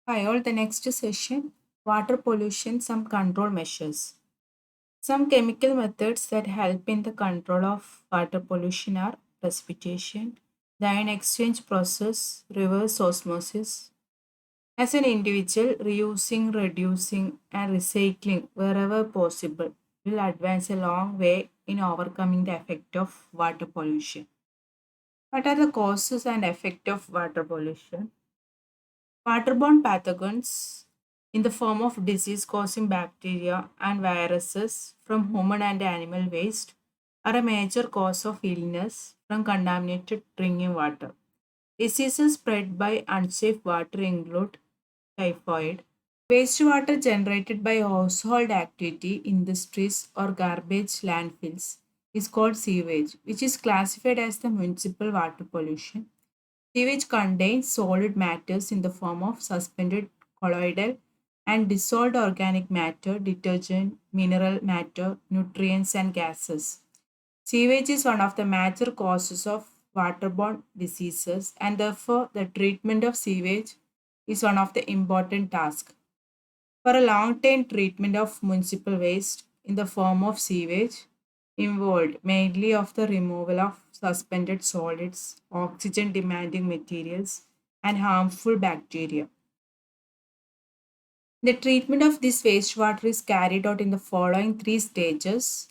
Hi, all. The next session water pollution, some control measures. Some chemical methods that help in the control of water pollution are precipitation, the ion exchange process, reverse osmosis. As an individual, reusing, reducing, and recycling wherever possible will advance a long way in overcoming the effect of water pollution. What are the causes and effect of water pollution? Waterborne pathogens in the form of disease causing bacteria and viruses from human and animal waste are a major cause of illness from contaminated drinking water. Diseases spread by unsafe water include typhoid. Wastewater generated by household activity, industries, or garbage landfills is called sewage, which is classified as the municipal water pollution. Sewage contains solid matters in the form of suspended colloidal and dissolved organic matter, detergent, mineral matter, nutrients, and gases. Sewage is one of the major causes of waterborne diseases, and therefore, the treatment of sewage is one of the important tasks. For a long term treatment of municipal waste in the form of sewage involved mainly of the removal of suspended solids, oxygen demanding materials, and harmful bacteria. The treatment of this wastewater is carried out in the following three stages: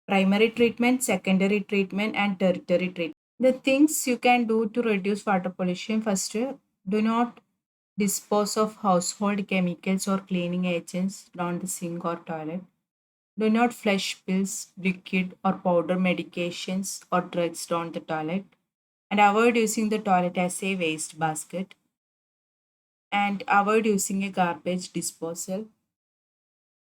primary treatment, secondary treatment, and tertiary treatment. The things you can do to reduce water pollution: first, do not dispose of household chemicals or cleaning agents down the sink or toilet. Do not flush pills, liquid, or powder medications or drugs down the toilet. And avoid using the toilet as a waste basket. And avoid using a garbage disposal.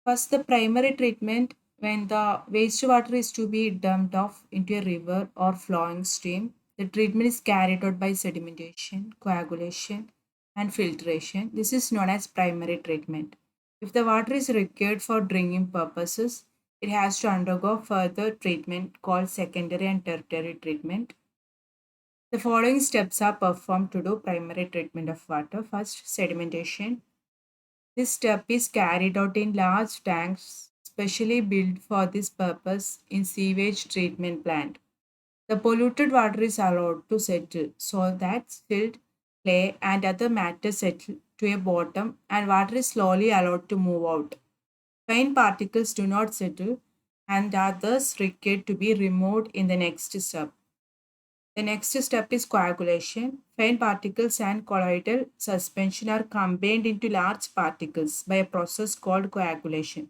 First, the primary treatment: when the wastewater is to be dumped off into a river or flowing stream, the treatment is carried out by sedimentation, coagulation, and filtration. This is known as primary treatment. If the water is required for drinking purposes, it has to undergo further treatment called secondary and tertiary treatment. The following steps are performed to do primary treatment of water. First, sedimentation. This step is carried out in large tanks specially built for this purpose in sewage treatment plant. The polluted water is allowed to settle so that silt, clay, and other matter settle to a bottom and water is slowly allowed to move out. Fine particles do not settle and are thus required to be removed in the next step. The next step is coagulation. Fine particles and colloidal suspension are combined into large particles by a process called coagulation.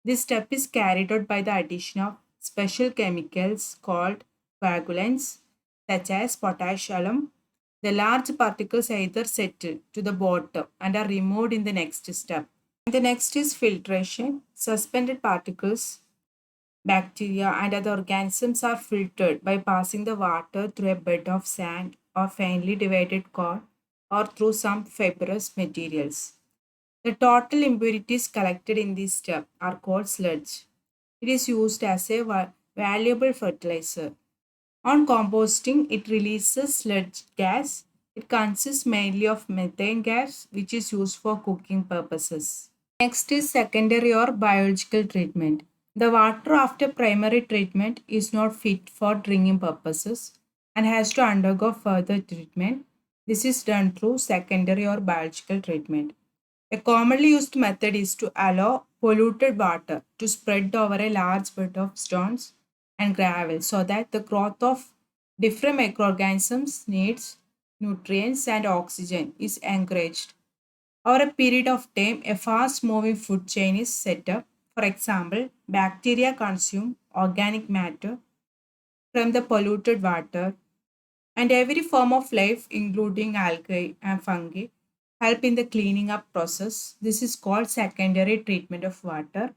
This step is carried out by the addition of special chemicals called coagulants, such as potassium. The large particles either settle to the bottom and are removed in the next step. The next is filtration. Suspended particles, bacteria, and other organisms are filtered by passing the water through a bed of sand or finely divided core or through some fibrous materials. The total impurities collected in this step are called sludge. It is used as a valuable fertilizer. On composting, it releases sludge gas. It consists mainly of methane gas, which is used for cooking purposes. Next is secondary or biological treatment. The water after primary treatment is not fit for drinking purposes and has to undergo further treatment. This is done through secondary or biological treatment. A commonly used method is to allow polluted water to spread over a large bed of stones and gravel so that the growth of different microorganisms needs nutrients and oxygen is encouraged. Over a period of time, a fast moving food chain is set up. For example, bacteria consume organic matter from the polluted water, and every form of life, including algae and fungi, help in the cleaning up process. This is called secondary treatment of water.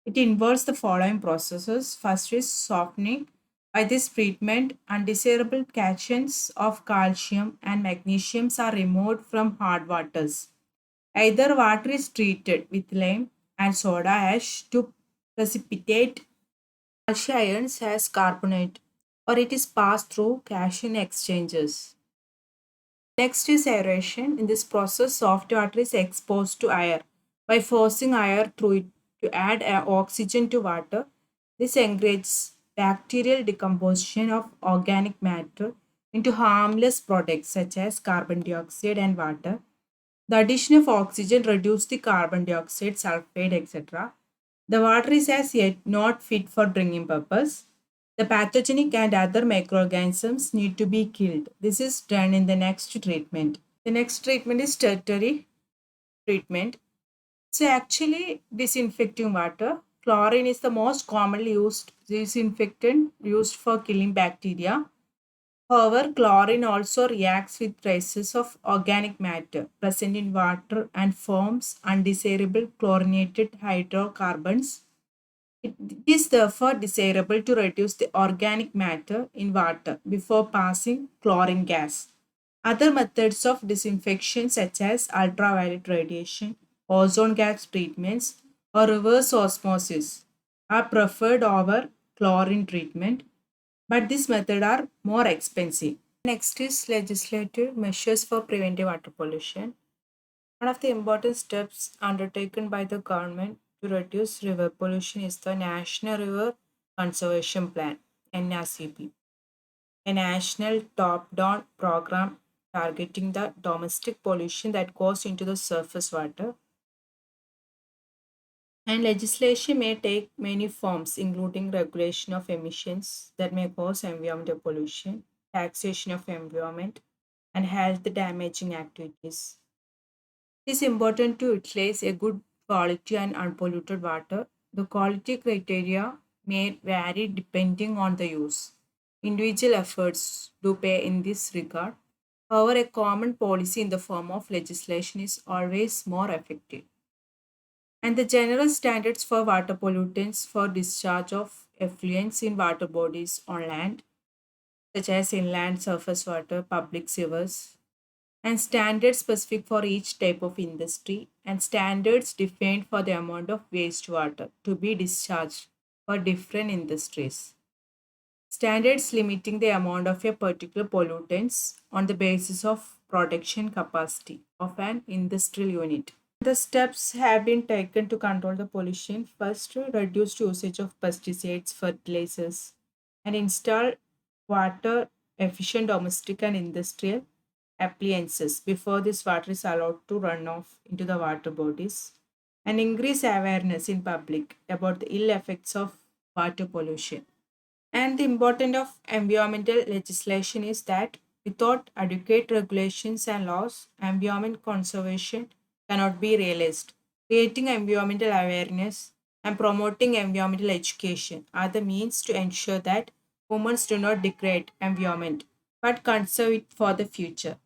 It involves the following processes. First is softening. By this treatment, undesirable cations of calcium and magnesium are removed from hard waters. Either water is treated with lime and soda ash to precipitate calcium ions as carbonate, or it is passed through cation exchanges. Next is aeration. In this process, soft water is exposed to air. By forcing air through it to add oxygen to water, this encourages bacterial decomposition of organic matter into harmless products such as carbon dioxide and water. The addition of oxygen reduces the carbon dioxide, sulfide, etc. The water is as yet not fit for drinking purpose. The pathogenic and other microorganisms need to be killed. This is done in the next treatment. The next treatment is tertiary treatment. So actually disinfecting water. Chlorine is the most commonly used disinfectant used for killing bacteria. However, chlorine also reacts with traces of organic matter present in water and forms undesirable chlorinated hydrocarbons. It is therefore desirable to reduce the organic matter in water before passing chlorine gas. Other methods of disinfection, such as ultraviolet radiation, ozone gas treatments, or reverse osmosis, are preferred over chlorine treatment, but this method are more expensive. Next is legislative measures for preventing water pollution. One of the important steps undertaken by the government to reduce river pollution is the National River Conservation Plan (NRCP), a national top-down program targeting the domestic pollution that goes into the surface water. And legislation may take many forms, including regulation of emissions that may cause environmental pollution, taxation of environment, and health damaging activities. It is important to utilize a good quality and unpolluted water. The quality criteria may vary depending on the use. Individual efforts do pay in this regard. However, a common policy in the form of legislation is always more effective. And the general standards for water pollutants for discharge of effluents in water bodies on land, such as inland surface water, public sewers, and standards specific for each type of industry, and standards defined for the amount of wastewater to be discharged for different industries. Standards limiting the amount of a particular pollutants on the basis of production capacity of an industrial unit. The steps have been taken to control the pollution. First, reduce usage of pesticides, fertilizers, and install water efficient domestic and industrial appliances before this water is allowed to run off into the water bodies, and increase awareness in public about the ill effects of water pollution. And the importance of environmental legislation is that without adequate regulations and laws, environment conservation cannot be realized. Creating environmental awareness and promoting environmental education are the means to ensure that humans do not degrade environment but conserve it for the future.